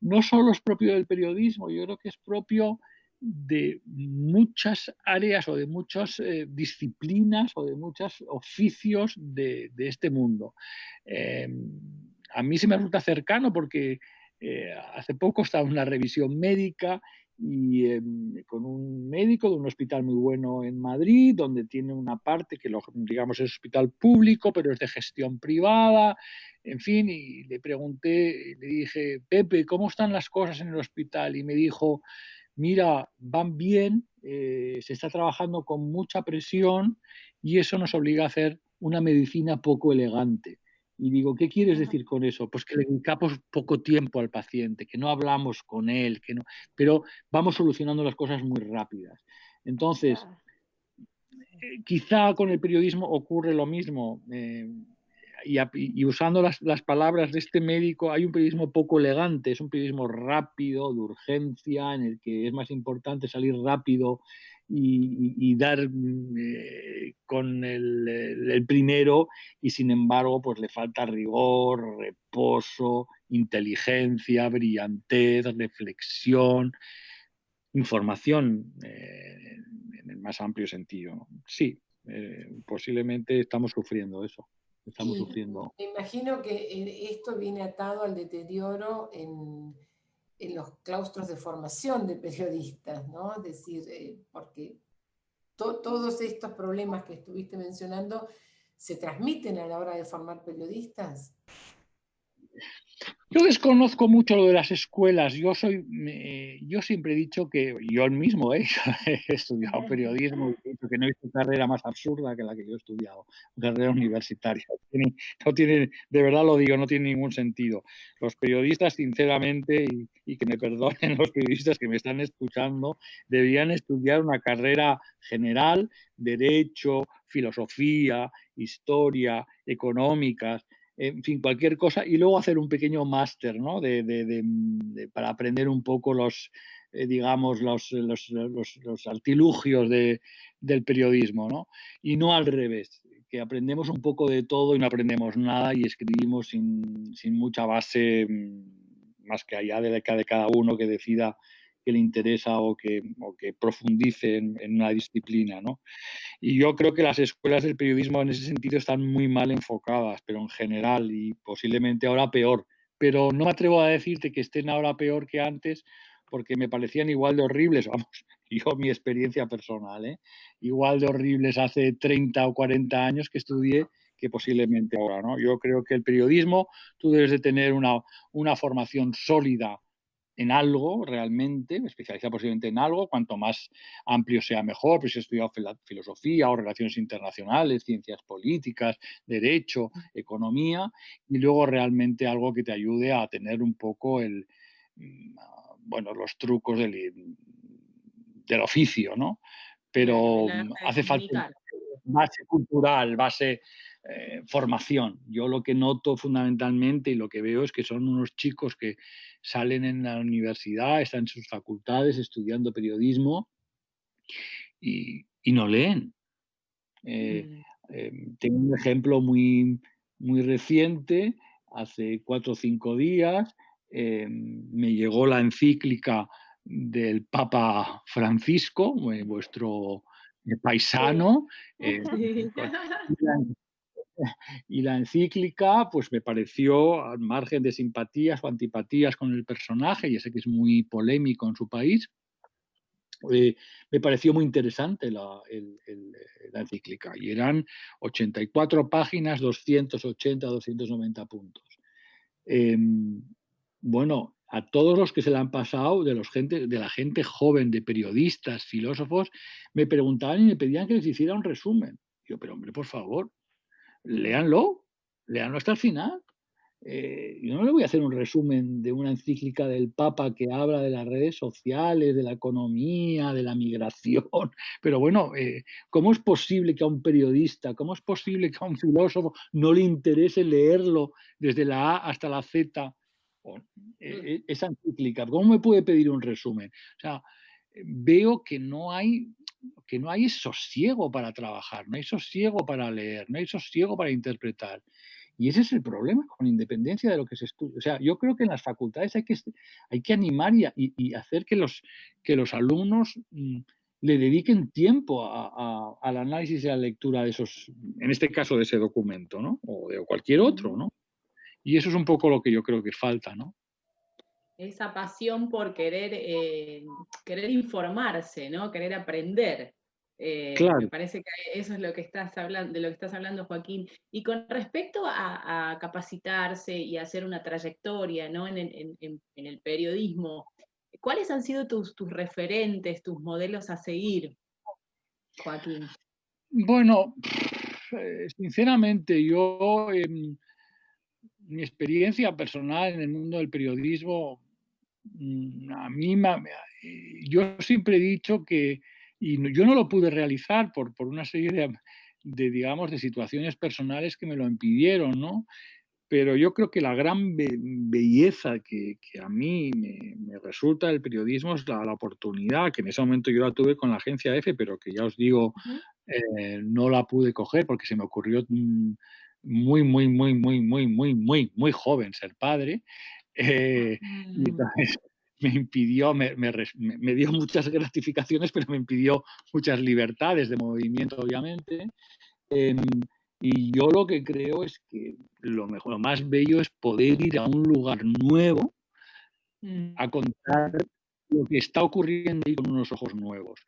no solo es propio del periodismo, yo creo que es propio de muchas áreas o de muchas disciplinas o de muchos oficios de este mundo. A mí se me resulta cercano porque hace poco estaba en una revisión médica y con un médico de un hospital muy bueno en Madrid, donde tiene una parte que, digamos, es hospital público, pero es de gestión privada, en fin, y le pregunté, le dije, Pepe, ¿cómo están las cosas en el hospital? Y me dijo, mira, van bien, se está trabajando con mucha presión y eso nos obliga a hacer una medicina poco elegante. Y digo, ¿qué quieres decir con eso? Pues que le dedicamos poco tiempo al paciente, que no hablamos con él, que no, pero vamos solucionando las cosas muy rápidas. Entonces, quizá con el periodismo ocurre lo mismo. Y usando las palabras de este médico, hay un periodismo poco elegante, es un periodismo rápido, de urgencia, en el que es más importante salir rápido y dar con el primero, y sin embargo pues le falta rigor, reposo, inteligencia, brillantez, reflexión, información en el más amplio sentido. Sí, posiblemente estamos sufriendo eso. Estamos sufriendo. Me imagino que esto viene atado al deterioro en los claustros de formación de periodistas, ¿no? Es decir, porque todos estos problemas que estuviste mencionando se transmiten a la hora de formar periodistas. Yo desconozco mucho lo de las escuelas. Yo siempre he dicho que yo mismo he estudiado periodismo y he dicho que no he visto carrera más absurda que la que yo he estudiado, carrera universitaria. No tiene, de verdad lo digo, no tiene ningún sentido. Los periodistas, sinceramente, y que me perdonen los periodistas que me están escuchando, deberían estudiar una carrera general, derecho, filosofía, historia, económicas, en fin, cualquier cosa, y luego hacer un pequeño máster, ¿no? Para aprender un poco digamos, los artilugios del periodismo, ¿no? Y no al revés, que aprendemos un poco de todo y no aprendemos nada y escribimos sin mucha base, más que allá de cada uno que decida que le interesa o que profundice en una disciplina, ¿no? Y yo creo que las escuelas del periodismo en ese sentido están muy mal enfocadas, pero en general, y posiblemente ahora peor. Pero no me atrevo a decirte que estén ahora peor que antes, porque me parecían igual de horribles, vamos, yo mi experiencia personal, igual de horribles hace 30 o 40 años que estudié que posiblemente ahora, ¿no? Yo creo que el periodismo, tú debes de tener una formación sólida en algo realmente, especializado posiblemente en algo, cuanto más amplio sea mejor, pues he estudiado filosofía o relaciones internacionales, ciencias políticas, derecho, economía, y luego realmente algo que te ayude a tener un poco los trucos del oficio, ¿no? Pero hace falta base cultural, base formación. Yo lo que noto fundamentalmente y lo que veo es que son unos chicos que salen en la universidad, están en sus facultades estudiando periodismo y no leen. Tengo un ejemplo muy, muy reciente. Hace 4 o 5 días me llegó la encíclica del Papa Francisco, vuestro paisano. Y la encíclica, pues me pareció, al margen de simpatías o antipatías con el personaje, y sé que es muy polémico en su país, me pareció muy interesante la encíclica. Y eran 84 páginas, 280, 290 puntos. Bueno, a todos los que se la han pasado, de la gente joven, de periodistas, filósofos, me preguntaban y me pedían que les hiciera un resumen. Yo, pero hombre, por favor, léanlo hasta el final. Yo no le voy a hacer un resumen de una encíclica del Papa que habla de las redes sociales, de la economía, de la migración, pero bueno, ¿cómo es posible que a un periodista, cómo es posible que a un filósofo no le interese leerlo desde la A hasta la Z, esa encíclica? ¿Cómo me puede pedir un resumen? O sea, veo que no hay sosiego para trabajar, no hay sosiego para leer, no hay sosiego para interpretar. Y ese es el problema, con independencia de lo que se estudia. O sea, yo creo que en las facultades hay que animar y hacer que los alumnos le dediquen tiempo al análisis y a la lectura de esos, en este caso de ese documento, ¿no? O de cualquier otro, ¿no? Y eso es un poco lo que yo creo que falta, ¿no? esa pasión por querer informarse, ¿no? Querer aprender. Claro. Me parece que eso es lo que estás hablando, de lo que estás hablando, Joaquín. Y con respecto a capacitarse y hacer una trayectoria, ¿no? en el periodismo, ¿cuáles han sido tus referentes, tus modelos a seguir, Joaquín? Bueno, sinceramente, yo, mi experiencia personal en el mundo del periodismo, a mí yo siempre he dicho que, y yo no lo pude realizar por una serie digamos, de situaciones personales que me lo impidieron, ¿no? Pero yo creo que la gran belleza que a mí me resulta del periodismo es la oportunidad, que en ese momento yo la tuve con la agencia EFE, pero que ya os digo, no la pude coger porque se me ocurrió muy joven ser padre. Y entonces me impidió, me dio muchas gratificaciones, pero me impidió muchas libertades de movimiento, obviamente. Y yo lo que creo es que lo más bello es poder ir a un lugar nuevo a contar lo que está ocurriendo ahí con unos ojos nuevos.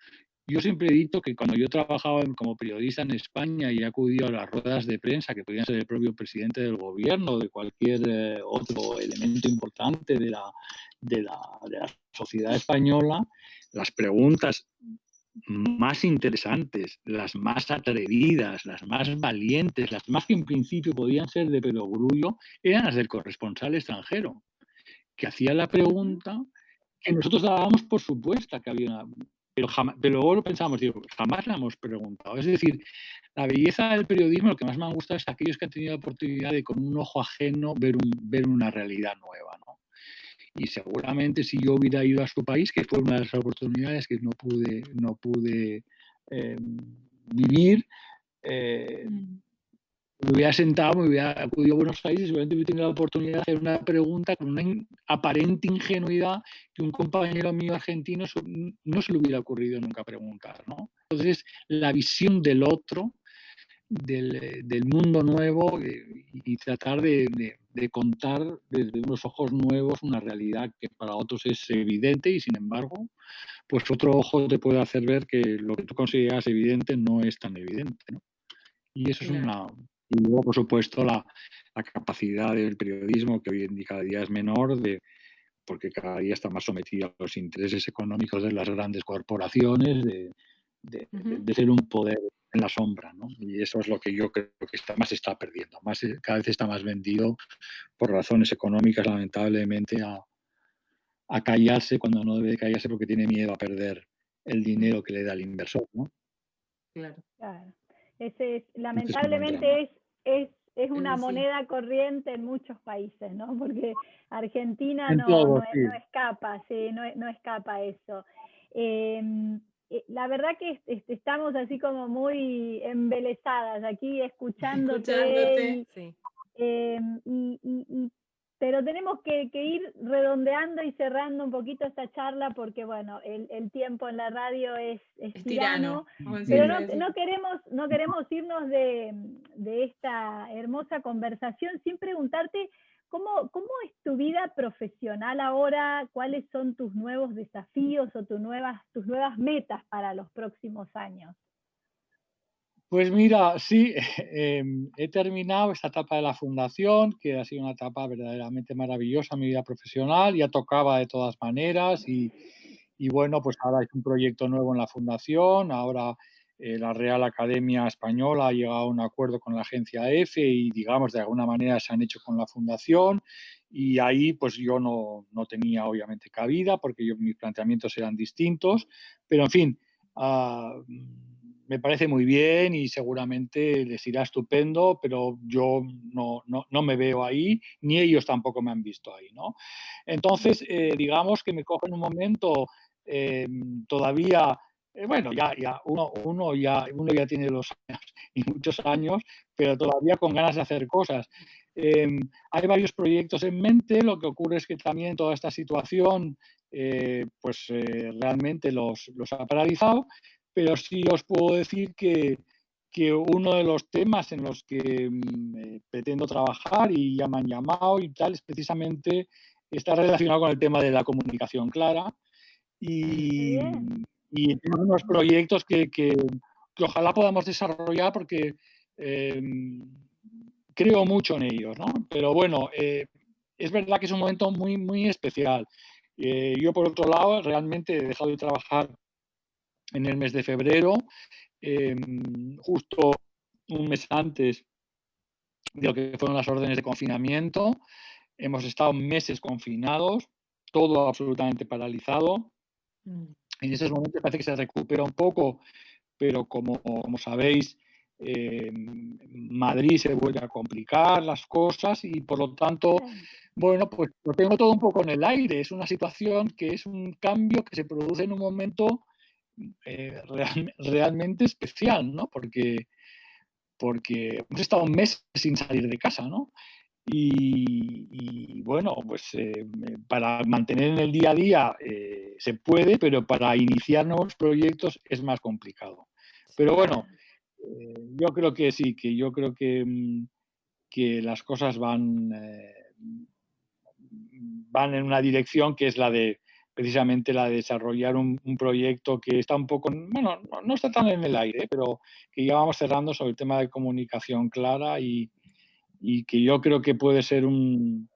Yo siempre he dicho que cuando yo trabajaba como periodista en España y he acudido a las ruedas de prensa, que podían ser del propio presidente del gobierno o de cualquier otro elemento importante de la sociedad española, las preguntas más interesantes, las más atrevidas, las más valientes, las más que en principio podían ser de perogrullo, eran las del corresponsal extranjero, que hacía la pregunta que nosotros dábamos por supuesta que había una... Pero luego lo pensamos, digo, jamás la hemos preguntado. Es decir, la belleza del periodismo, lo que más me han gustado es aquellos que han tenido la oportunidad de con un ojo ajeno ver una realidad nueva, ¿no? Y seguramente si yo hubiera ido a su país, que fue una de las oportunidades que no pude vivir, me hubiera sentado, me hubiera acudido a Buenos Aires y seguramente hubiera tenido la oportunidad de hacer una pregunta con una aparente ingenuidad que un compañero mío argentino no se le hubiera ocurrido nunca preguntar, ¿no? Entonces, la visión del otro, del mundo nuevo y tratar de contar desde unos ojos nuevos una realidad que para otros es evidente y sin embargo, pues otro ojo te puede hacer ver que lo que tú consideras evidente no es tan evidente, ¿no? Y eso es y luego, por supuesto, la capacidad del periodismo, que hoy en día cada día es menor, porque cada día está más sometido a los intereses económicos de las grandes corporaciones, de ser un poder en la sombra, ¿no? Y eso es lo que yo creo que más se está perdiendo. Cada vez está más vendido por razones económicas, lamentablemente, a callarse cuando no debe callarse porque tiene miedo a perder el dinero que le da el inversor, ¿no? Claro. Lamentablemente es una moneda corriente en muchos países, ¿no? Porque Argentina no escapa, sí, no escapa eso. La verdad que estamos así como muy embelesadas aquí escuchándote. Sí. Pero tenemos que ir redondeando y cerrando un poquito esta charla porque, bueno, el tiempo en la radio es tirano. Pero no queremos irnos de esta hermosa conversación sin preguntarte ¿cómo es tu vida profesional ahora? ¿Cuáles son tus nuevos desafíos o tus nuevas metas para los próximos años? Pues mira, sí, he terminado esta etapa de la fundación, que ha sido una etapa verdaderamente maravillosa en mi vida profesional, ya tocaba de todas maneras y bueno, pues ahora hay un proyecto nuevo en la fundación, ahora la Real Academia Española ha llegado a un acuerdo con la agencia EFE y digamos de alguna manera se han hecho con la fundación y ahí pues yo no tenía obviamente cabida porque mis planteamientos eran distintos, pero en fin, me parece muy bien y seguramente les irá estupendo, pero yo no me veo ahí, ni ellos tampoco me han visto ahí, ¿no? Entonces, digamos que me coge en un momento todavía, bueno, uno ya tiene 2 años y muchos años, pero todavía con ganas de hacer cosas. Hay varios proyectos en mente, lo que ocurre es que también toda esta situación realmente los ha paralizado, pero sí os puedo decir que uno de los temas en los que pretendo trabajar y ya me han llamado y tal es precisamente está relacionado con el tema de la comunicación clara y tenemos unos proyectos que ojalá podamos desarrollar porque creo mucho en ellos, ¿no? Pero bueno, es verdad que es un momento muy, muy especial. Yo, por otro lado, realmente he dejado de trabajar en el mes de febrero, justo un mes antes de lo que fueron las órdenes de confinamiento. Hemos estado meses confinados, todo absolutamente paralizado. En esos momentos parece que se recupera un poco, pero como sabéis, Madrid se vuelve a complicar las cosas y por lo tanto, bueno, pues lo tengo todo un poco en el aire. Es una situación que es un cambio que se produce en un momento realmente especial, ¿no? Porque hemos estado un mes sin salir de casa, ¿no? Y bueno, pues para mantener en el día a día se puede, pero para iniciar nuevos proyectos es más complicado. Pero bueno, yo creo que sí, que las cosas van en una dirección que es precisamente la de desarrollar un proyecto que está un poco, bueno, no está tan en el aire, pero que ya vamos cerrando sobre el tema de comunicación clara y que yo creo que puede ser un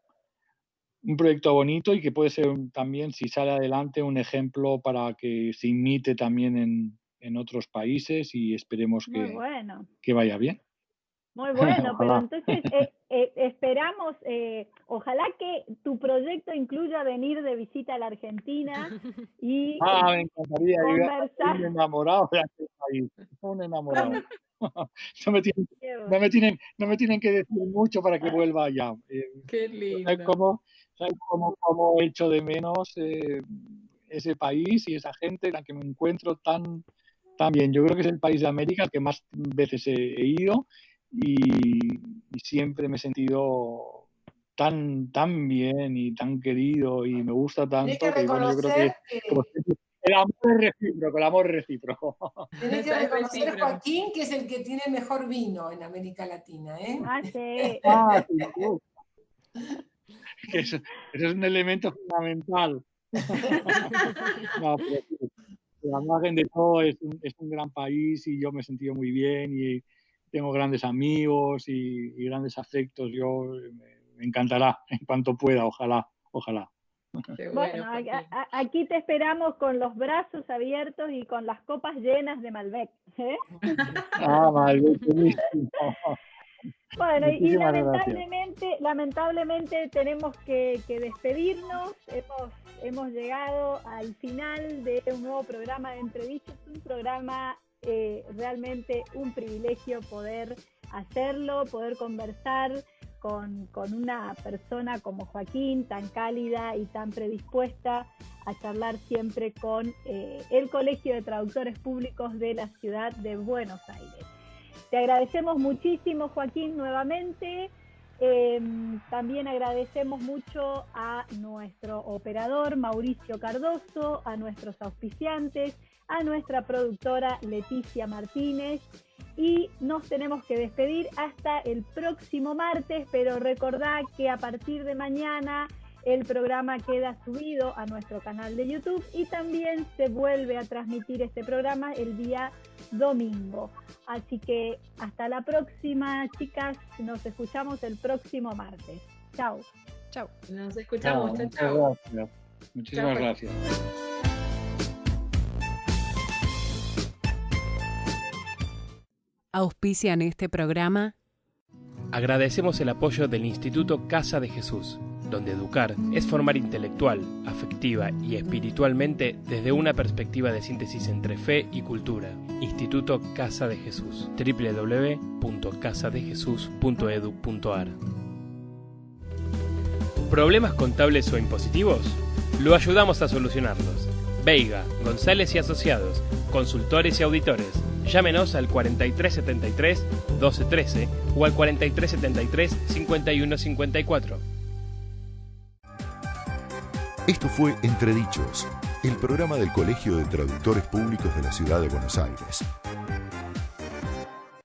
proyecto bonito y que puede ser también, si sale adelante, un ejemplo para que se imite también en otros países y esperemos que vaya bien. Muy bueno, pero entonces esperamos, ojalá que tu proyecto incluya venir de visita a la Argentina y me encantaría conversar. Un enamorado de aquel país, un enamorado. No me tienen que decir mucho para que vuelva allá. Qué lindo. ¿Sabes cómo echo de menos ese país y esa gente en la que me encuentro tan bien? Yo creo que es el país de América al que más veces he ido y siempre me he sentido tan bien y tan querido y me gusta tanto que bueno, yo creo que el amor es recíproco. Tenés que reconocer, Joaquín, que es el que tiene mejor vino en América Latina, ¿eh? Sí. Eso es un elemento fundamental. No, pero la margen de todo es un gran país y yo me he sentido muy bien y tengo grandes amigos y grandes afectos. Me encantará en cuanto pueda, ojalá. Bueno, aquí te esperamos con los brazos abiertos y con las copas llenas de Malbec. Malbec, buenísimo. Bueno, y lamentablemente tenemos que despedirnos. Hemos llegado al final de un nuevo programa de Entredichos, un programa realmente un privilegio poder hacerlo, poder conversar con una persona como Joaquín, tan cálida y tan predispuesta a charlar siempre con el Colegio de Traductores Públicos de la Ciudad de Buenos Aires. Te agradecemos muchísimo, Joaquín, nuevamente. También agradecemos mucho a nuestro operador, Mauricio Cardoso, a nuestros auspiciantes, a nuestra productora Leticia Martínez. Y nos tenemos que despedir hasta el próximo martes, pero recordá que a partir de mañana el programa queda subido a nuestro canal de YouTube y también se vuelve a transmitir este programa el día domingo. Así que hasta la próxima, chicas. Nos escuchamos el próximo martes. Chao. Chao. Nos escuchamos. Chao. Muchísimas gracias. Auspician este programa. Agradecemos el apoyo del Instituto Casa de Jesús, donde educar es formar intelectual, afectiva y espiritualmente desde una perspectiva de síntesis entre fe y cultura. Instituto Casa de Jesús, www.casadejesús.edu.ar. ¿Problemas contables o impositivos? Lo ayudamos a solucionarlos. Veiga, González y Asociados, consultores y auditores. Llámenos al 4373-1213 o al 4373-5154. Esto fue Entredichos, el programa del Colegio de Traductores Públicos de la Ciudad de Buenos Aires.